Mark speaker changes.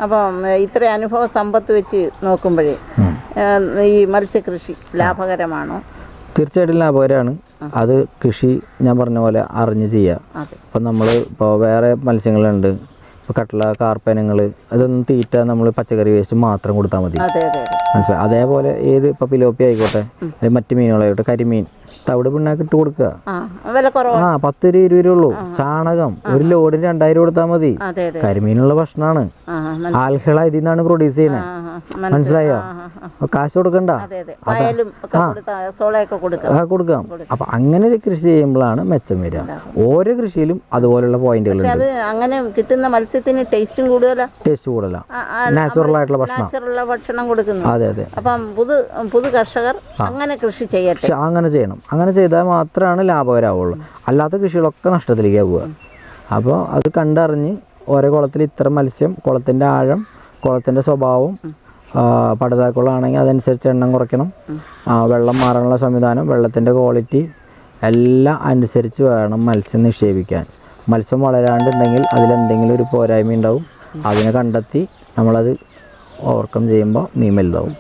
Speaker 1: അപ്പം ഇത്ര അനുഭവ സമ്പത്ത് വെച്ച് നോക്കുമ്പോഴേ ഈ മത്സ്യകൃഷി ലാഭകരമാണോ?
Speaker 2: തീർച്ചയായിട്ടും ലാഭകരമാണ്. അത് കൃഷി ഞാൻ പറഞ്ഞ പോലെ അറിഞ്ഞ് ചെയ്യുക. ഇപ്പം നമ്മൾ ഇപ്പോൾ വേറെ മത്സ്യങ്ങളുണ്ട്, ഇപ്പോൾ കട്ട്ള, കാർപ്പനങ്ങൾ, അതൊന്നും തീറ്റ നമ്മൾ പച്ചക്കറി വേസ്റ്റ് മാത്രം കൊടുത്താൽ മതി. മനസ്സിലായി? അതേപോലെ ഏത് ഇപ്പോൾ പിലോപ്പി ആയിക്കോട്ടെ, അല്ലെങ്കിൽ മറ്റു മീനുകളായിക്കോട്ടെ, കരിമീൻ തവിട് പിണ്ണാക്ക് ഇട്ട് കൊടുക്കുക. 10 രൂപ 20 രൂപ ഉള്ളൂ. ചാണകം ഒരു ലോഡിന് 2000 കൊടുത്താൽ മതി. കരിമീനുള്ള ഭക്ഷണമാണ്. ആൽഹള ഇതിൽ നിന്നാണ് പ്രൊഡ്യൂസ് ചെയ്യണേ. മനസ്സിലായോ? കാശ് കൊടുക്കണ്ട, കൊടുക്കാം. അപ്പൊ അങ്ങനെ കൃഷി ചെയ്യുമ്പോഴാണ് മെച്ചം വരിക. ഓരോ കൃഷിയിലും അതുപോലുള്ള പോയിന്റുകൾ.
Speaker 1: അങ്ങനെ കിട്ടുന്ന മത്സ്യത്തിന് ടേസ്റ്റ് കൂടുതലാ,
Speaker 2: നാച്ചുറൽ ആയിട്ടുള്ള
Speaker 1: ഭക്ഷണം കൊടുക്കുന്നു.
Speaker 2: അതെ അതെ.
Speaker 1: അപ്പം പുതു കർഷകർ അങ്ങനെ കൃഷി ചെയ്യട്ടെ.
Speaker 2: അങ്ങനെ ചെയ്യണം. അങ്ങനെ ചെയ്താൽ മാത്രമാണ് ലാഭകരമാവുള്ളൂ. അല്ലാത്ത കൃഷികളൊക്കെ നഷ്ടത്തിലേക്ക് പോവുക. അപ്പോൾ അത് കണ്ടറിഞ്ഞ് ഓരോ കുളത്തിൽ ഇത്ര മത്സ്യം, കുളത്തിൻ്റെ ആഴം, കുളത്തിൻ്റെ സ്വഭാവം, പടുതാക്കുളമാണെങ്കിൽ അതനുസരിച്ച് എണ്ണം കുറയ്ക്കണം, വെള്ളം മാറാനുള്ള സംവിധാനം, വെള്ളത്തിൻ്റെ ക്വാളിറ്റി എല്ലാം അനുസരിച്ച് വേണം മത്സ്യം നിക്ഷേപിക്കാൻ. മത്സ്യം വളരാണ്ടുണ്ടെങ്കിൽ അതിലെന്തെങ്കിലും ഒരു പോരായ്മ ഉണ്ടാവും. അതിനെ കണ്ടെത്തി നമ്മളത് ഓവർകം ചെയ്യുമ്പോൾ മീൻ വലുതാവും.